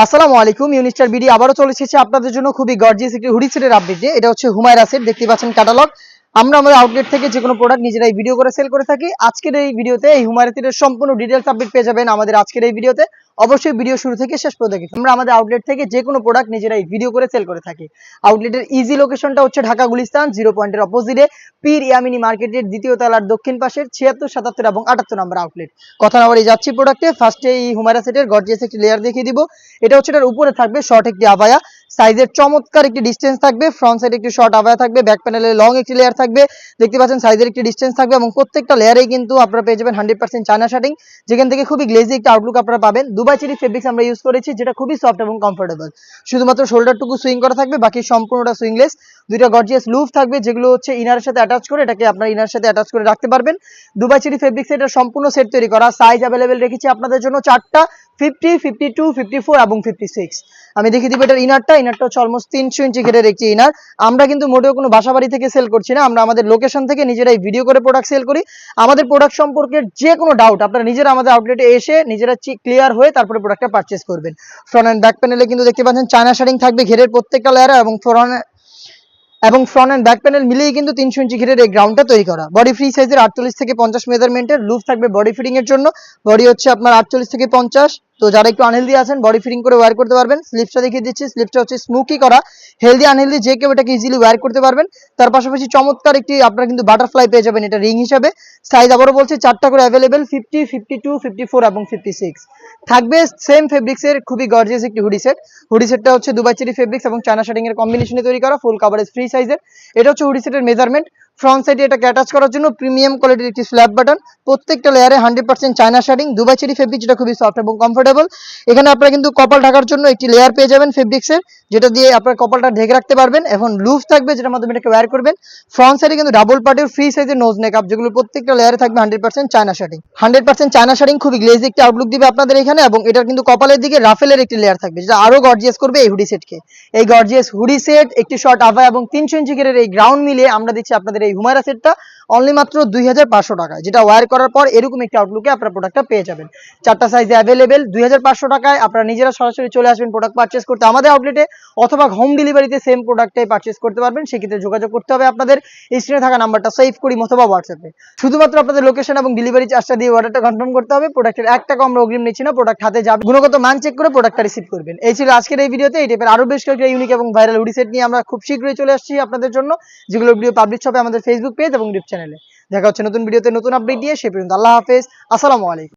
আসসালামু আলাইকুম। ইউনিস্টার বিডি আবারও চলে এসেছে আপনাদের জন্য খুবই গর্জিয়াস একটি হুডি সেটের আপডেট দিয়ে। এটা হচ্ছে হুমায়রা সেট, দেখতে পাচ্ছেন ক্যাটালগ। আমরা আমাদের আউটলেট থেকে যে কোনো প্রোডাক্ট নিজেরাই ভিডিও করে সেল করে থাকি। আজকের এই ভিডিওতে এই হুমায়রা সেটের সম্পূর্ণ ডিটেইলস আপডেট পেয়ে যাবেন আমাদের আজকের এই ভিডিওতে। অবশ্যই ভিডিও শুরু থেকে শেষ পর্যন্ত দেখুন। আমরা আমাদের আউটলেট থেকে যে কোনো প্রোডাক্ট নিজেরাই ভিডিও করে সেল করে থাকি। আউটলেটের ইজি লোকেশনটা হচ্ছে ঢাকা গুলিস্তান 0 পয়েন্টের অপোজিটে পীর ইয়ামিনী মার্কেটের দ্বিতীয় তলার দক্ষিণ পাশের 76, 77 এবং 78 নম্বর আউটলেট। কথা না বলে যাচ্ছি প্রোডাক্টে। ফার্স্টে এই হুমায়রা সেটের গর্জিয়াস একটি লেয়ার দেখিয়ে দিব। এটা হচ্ছে এটার উপরে থাকবে শর্ট একটি আবায়া, সাইজের চমৎকার একটি ডিসটেন্স থাকবে। ফ্রন্ট সাইডে একটি শর্ট আবায়া থাকবে, ব্যাক প্যানেলে লং একটি লেয়ার থাকবে। দেখতে পাচ্ছেন সাইজের একটি ডিসটেন্স থাকবে এবং প্রত্যেকটা লেয়ারেই কিন্তু আপনারা পেয়ে যাবেন 100% চায়না শার্টিং, যেখান থেকে খুবই গ্লেজি একটা আউটলুক আপনারা পাবেন। দুবাই চেরি ফেব্রিক্স আমরা ইউজ করেছি, যেটা খুবই সফট এবং কমফোর্টেবল। শুধুমাত্র শোল্ডারটুকু সুইং করা থাকবে, বাকি সম্পূর্ণটা সুইংলেস। দুইটা গর্জিয়াস লুপ থাকবে, যেগুলো হচ্ছে ইনারের সাথে অ্যাটাচ করে এটাকে আপনার ইনারের সাথে অ্যাটাচ করে রাখতে পারবেন। দুবাই চেরি ফেব্রিক্স এটা সম্পূর্ণ সেট তৈরি করা। সাইজ অ্যাভেলেবেল রেখেছি আপনাদের জন্য চারটা, 50, 52, 54 এবং 56। আমি দেখিয়ে দিব এটার ইনারটা হচ্ছে অলমোস্ট 300 ইঞ্চি ঘেরের একটি ইনার। আমরা কিন্তু মোটেও কোনো বাসাবাড়ি থেকে সেল করছি না, আমরা আমাদের লোকেশন থেকে নিজেরাই ভিডিও করে প্রোডাক্ট সেল করি। আমাদের প্রোডাক্ট সম্পর্কে যে কোনো ডাউট আপনারা নিজেরা আমাদের আউটলেটে এসে নিজেরা ক্লিয়ার হয়ে তারপরে প্রোডাক্টটা পারচেস করবেন। ফ্রন্ট এন্ড ব্যাক প্যানেলে কিন্তু দেখতে পাচ্ছেন চায়না শাড়িং থাকবে ঘেরের প্রত্যেকটা লেয়ারে, এবং ফ্রন্ট এন্ড ব্যাক প্যানেল মিলিয়ে কিন্তু 300 ইঞ্চি ঘিরের এই গ্রাউন্ডটা তৈরি করা। বডি ফ্রি সাইজের 48 থেকে 50 মেজারমেন্টের লুপ থাকবে বডি ফিটিং এর জন্য। বডি হচ্ছে আপনার 48 থেকে 50। তো যারা একটু আনহেলদি আছেন বডি ফিটিং করে ওয়্যার করতে পারবেন। স্লিপসটা দেখিয়ে দিচ্ছি, স্লিপসটা হচ্ছে স্মোকি করা। হেলদি আনহেলদি যে কেউ এটাকে ইজিলি ওয়্যার করতে পারবেন। তার পাশাপাশি চমৎকার একটি আপনারা কিন্তু বাটারফ্লাই পেয়ে যাবেন এটা রিং হিসাবে। সাইজ আবারও বলছি চারটা করে অ্যাভেলেবেল, 50, 52, 54 এবং 56 থাকবে। সেম ফেব্রিক্সের খুবই গর্জিয়াস একটি হুডি সেট। হুডি সেটটা হচ্ছে দুবাই চেরি ফেব্রিক্স এবং চায়না শার্টিং এর কম্বিনেশনে তৈরি করা, ফুল কভারেজ ফ্রি সাইজের। এটা হচ্ছে হুডি সেটের মেজারমেন্ট। ফ্রন্ট সাইডে এটাকে অ্যাটাচ করার জন্য প্রিমিয়াম কোয়ালিটির একটি স্ল্যাব বাটন। প্রত্যেকটা লেয়ারে 100% চায়না শার্টিং, দুবাই চেরি ফেব্রিক, যেটা খুবই সফট এবং কমফোর্টেবল। এখানে আপনারা কিন্তু কপাল ঢাকার জন্য একটি লেয়ার পেয়ে যাবেন ফেব্রিক্সের, যেটা দিয়ে আপনার কপালটা ঢেকে রাখতে পারবেন। এখন লুফ থাকবে, যেটার মাধ্যমে এটাকে ওয়্যার করবেন। ফ্রন্ট সাইডে কিন্তু ডাবল পার্টের ফ্রি সাইজের নোজ নেকআপ, যেগুলো প্রত্যেকটা লেয়ারে থাকবে 100% চায়না শার্টিং। 100% চায়না শার্টিং খুবই গ্লেজি একটি আউটলুক দিবে আপনাদের এখানে, এবং এটার কিন্তু কপালের দিকে রাফেলের একটি লেয়ার থাকবে, যেটা আরো গর্জিয়াস করবে এই হুডি সেটকে। এই গর্জিয়াস হুডি সেট, একটি শর্ট আভা এবং 300 ইঞ্চি ঘেরের এই গ্রাউন্ড মিলিয়ে আমরা দিচ্ছি আপনাদের এই হুমায়রা সেটটা অনলি মাত্র 2500 টাকায়, যেটা ওয়্যার করার পর এরকম একটি আউটলুকে আপনারা প্রোডাক্টটা পেয়ে যাবেন। চারটা সাইজে অ্যাভেলেবেল, 2500 টাকায় আপনারা নিজেরা সরাসরি চলে আসবেন প্রোডাক্ট পারচেস করতে আমাদের আউটলেটে, অথবা হোম ডেলিভারিতে সেম প্রোডাক্টটাই পারচেস করতে পারবেন। সেক্ষেত্রে যোগাযোগ করতে হবে আপনাদের স্ক্রিনে থাকা নাম্বারটা সেভ করি অথবা হোয়াটসঅ্যাপে। শুধুমাত্র আপনাদের লোকেশন এবং ডেলিভারি চার্জটা দিয়ে অর্ডারটা কনফার্ম করতে হবে। প্রোডাক্টের 1 টাকা আমরা অগ্রিম নিচ্ছি না, প্রোডাক্ট হাতে যাবে, গুণগত মান চেক করে প্রোডাক্টটা রিসিভ করবেন। এই ছিল আজকের এই ভিডিওতে। এই টাইপের আরো বেশ কয়েকটা ইউনিক এবং ভাইরাল হুডি সেট নিয়ে আমরা খুব শীঘ্রই চলে আসছি আপনাদের জন্য, যেগুলো ভিডিও পাবলিশ হবে আমাদের ফেসবুক পেজ এবং ইউটিউব চ্যানেলে। দেখা হচ্ছে নতুন ভিডিওতে নতুন আপডেট দিয়ে। সে পর্যন্ত আল্লাহ হাফেজ, আসসালামু আলাইকুম।